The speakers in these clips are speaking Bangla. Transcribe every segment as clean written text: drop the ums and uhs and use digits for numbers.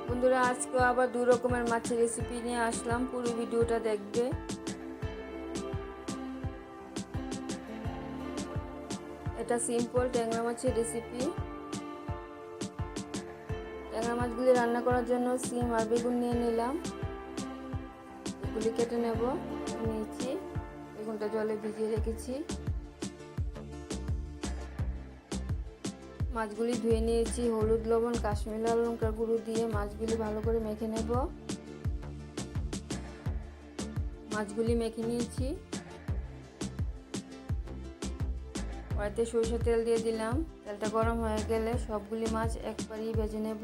বন্ধুরা, আজকে আবার দুই রকমের মাছের রেসিপি নিয়ে আসলাম, পুরো ভিডিওটা দেখবে। এটা সিম্পল ট্যাংরা মাছের রেসিপি। ট্যাংরা মাছগুলি রান্না করার জন্য সিম আর বেগুন নিয়ে নিলাম, এগুলি কেটে নেব। নিয়েছি, বেগুনটা জলে ভিজিয়ে রেখেছি। মাছগুলি ধুয়ে নিয়েছি, হলুদ, লবণ, কাশ্মীরি লাল লঙ্কার গুঁড়ো দিয়ে মাছগুলি ভালো করে মেখে নেব। মাছগুলি মেখে নিয়েছি। কড়াইতে সরিষার তেল দিয়ে দিলাম। তেলটা গরম হয়ে গেলে সবগুলি মাছ একবারই ভেজে নেব।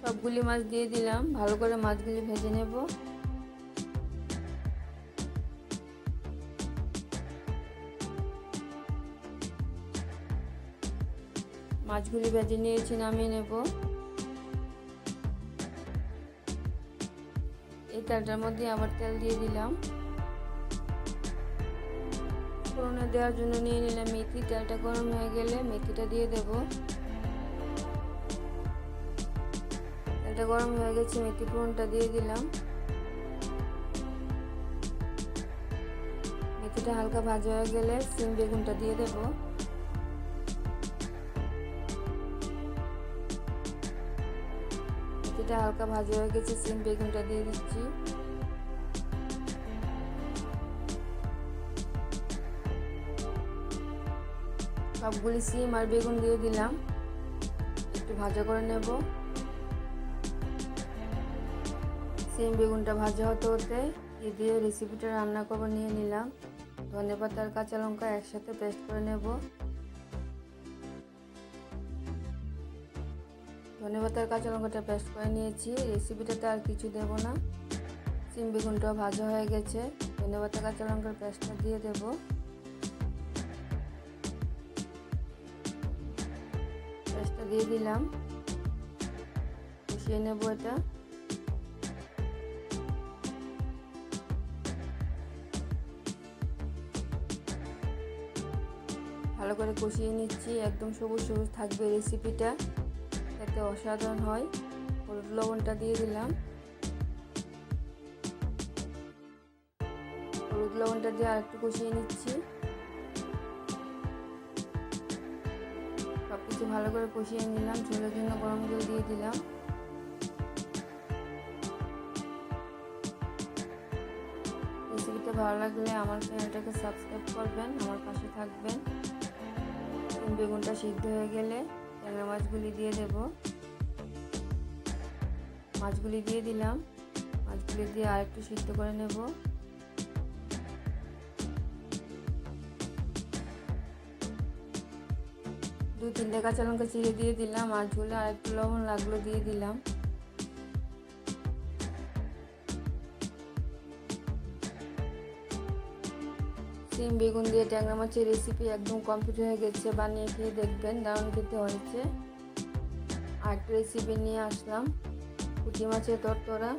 সবগুলি মাছ দিয়ে দিলাম, ভালো করে মাছগুলি ভেজে নেব। মাছগুলি ভেজে নিয়েছি, নামিয়ে নেব। এই তেলটার মধ্যে আবার তেল দিয়ে দিলাম। ফোড়নে দেওয়ার জন্য নিয়ে নিলাম মেথি। তেলটা গরম হয়ে গেলে মেথিটা দিয়ে দেব। তেলটা গরম হয়ে গেছে, মেথি ফোড়নটা দিয়ে দিলাম। মেথিটা হালকা ভাজা হয়ে গেলে সিম বেগুনটা দিয়ে দেব। মেথিটা হালকা ভাজা হয়ে গেছে, সিম বেগুনটা দিয়ে দিচ্ছি। সবগুলি সিম আর বেগুন দিয়ে দিলাম, একটু ভাজা করে নেব। সিম বেগুনটা ভাজা হতে হতে দিয়ে রেসিপিটা রান্না করবো নিয়ে নিলাম। ধনেপাতা আর কাঁচা লঙ্কা একসাথে পেস্ট করে নেব। ধনেপাতা আর কাঁচা লঙ্কাটা পেস্ট করে নিয়েছি। রেসিপিটাতে আর কিছু দেব না। সিম বেগুনটাও ভাজা হয়ে গেছে, ধনেপাতা কাঁচা লঙ্কার পেস্টটা দিয়ে দেব। পেস্টটা দিয়ে দিলাম, কষিয়ে নেব এটা। ভালো করে কষিয়ে নিচ্ছি, একদম সবুজ সবুজ থাকবে রেসিপিটা, এতে অসাধারণ হয়। হলুদ লবণটা দিয়ে দিলাম। হলুদ লবণটা দিয়ে আরেকটু কষিয়ে নিচ্ছি। সব কিছু ভালো করে কষিয়ে নিলাম। ঝোলের জন্য গরম জল দিয়ে দিলাম। রেসিপিটা ভালো লাগলে আমার চ্যানেলটাকে সাবস্ক্রাইব করবেন, আমার পাশে থাকবেন। বেগুনটা সিদ্ধ হয়ে গেলে ট্যাংরা মাছগুলি দিয়ে দেব। মাছগুলি দিয়ে দিলাম। মাছগুলি দিয়ে আরেকটু সিদ্ধ করে নেব। দু তিনটে কাঁচা লঙ্কা চিড়ে দিয়ে দিলাম, আর ঝোলে আরেকটু লবণ লাগলো দিয়ে দিলাম। সিম বেগুন দিয়ে ট্যাংরা মাছের রেসিপি একদম কমপ্লিট হয়ে গেছে। বানিয়ে খেয়ে দেখবেন, দারুণ খেতে হয়েছে। আরেকটা রেসিপি নিয়ে আসলাম, পুঁটি মাছের তরতরা।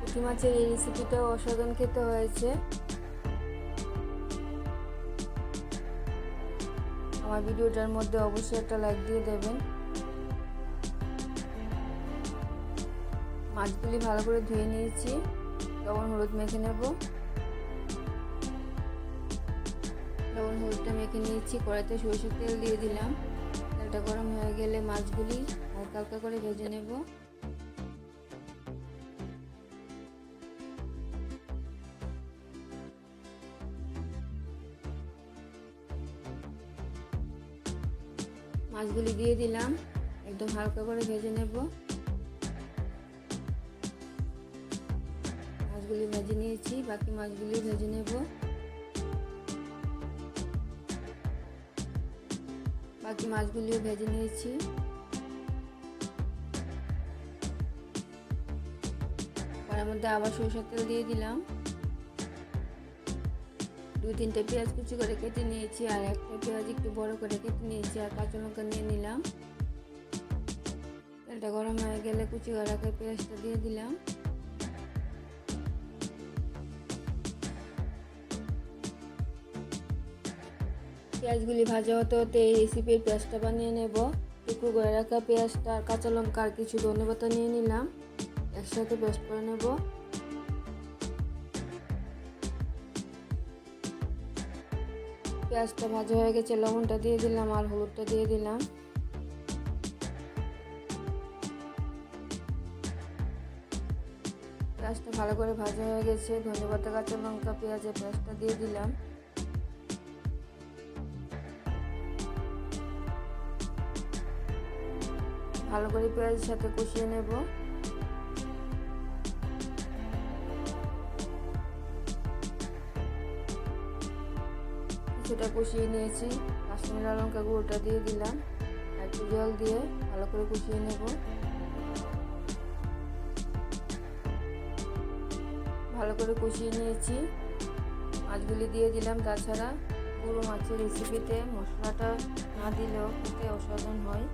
পুঁটি মাছের এই রেসিপিটাও অসাধারণ খেতে হয়েছে। আমার ভিডিওটার মধ্যে অবশ্যই একটা লাইক দিয়ে দেবেন। মাছগুলি ভালো করে ধুয়ে নিয়েছি, লবণ হলুদ মেখে নেব। লবণ হলুদটা মেখে নিয়েছি। কড়াইতে সরষের তেল দিয়ে দিলাম। তেলটা গরম হয়ে গেলে মাছগুলি হালকা হালকা করে ভেজে নেব। মাছগুলি দিয়ে দিলাম, একদম হালকা করে ভেজে নেব। মাছগুলি ভেজে নিয়েছি, বাকি মাছগুলি ভেজে নেব। বাকি মাছগুলিও ভেজে নিয়েছি। তার মধ্যে আবার সরিষার তেল দিয়ে দিলাম। 2-3টে পেঁয়াজ কুচি করে কেটে নিয়েছি, আর একটা পেঁয়াজ একটু বড় করে কেটে নিয়েছি, আর কাঁচা লঙ্কা নিয়ে নিলাম। তেলটা গরম হয়ে গেলে কুচি করে রাখা পেঁয়াজটা দিয়ে দিলাম। পেঁয়াজগুলি ভাজা হতে হতে এই রেসিপির পেঁয়াজটা বানিয়ে নেব। টুকরো করে রাখা পেঁয়াজটা আর কাঁচা লঙ্কা আর কিছু ধনেপাতা নিয়ে নিলাম, একসাথে পেস্ট করে নেব। পেঁয়াজটা ভাজা হয়ে গেছে, লবণটা দিয়ে দিলাম আর হলুদটা দিয়ে দিলাম। পেঁয়াজটা ভালো করে ভাজা হয়ে গেছে, ধনেপাতা কাঁচা লঙ্কা পেঁয়াজের পেস্টটা দিয়ে দিলাম। ভালো করে পেঁয়াজের সাথে কষিয়ে নেব। কিছুটা কষিয়ে নিয়েছি, কাশ্মীরি লাল লঙ্কা গুঁড়োটা দিয়ে দিলাম, আর একটু জল দিয়ে ভালো করে কষিয়ে নেব। ভালো করে কষিয়ে নিয়েছি, মাছগুলি দিয়ে দিলাম। তাছাড়া পুরো মাছের রেসিপিতে মশলাটা না দিলেও খেতে অসাধারণ হয়।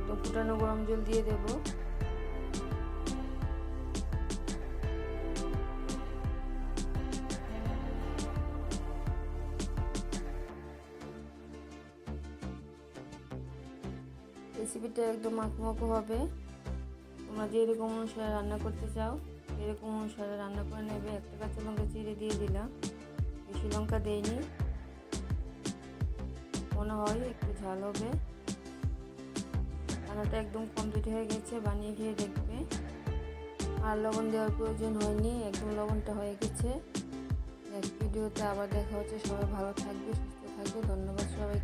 তো ফুটানো গরম জল দিয়ে দেব। রেসিপিটা একদম মাখো হবে। তোমরা যেরকম অনুসারে রান্না করতে চাও এরকম অনুসারে রান্না করে নেবে। একটা কাঁচা লঙ্কা চিড়ে দিয়ে দিলাম, বেশি লঙ্কা দেইনি, মনে হয় একটু ঝাল হবে। রান্নাটা একদম কমপ্লিট হয়ে গেছে, বানিয়ে খেয়ে দেখবে। আর লবণ দেওয়ার প্রয়োজন হয়নি, একদম লবণটা হয়ে গেছে। নেক্সট ভিডিওতে আবার দেখা হচ্ছে। সবাই ভালো থাকবে, সুস্থ থাকবে। ধন্যবাদ সবাইকে।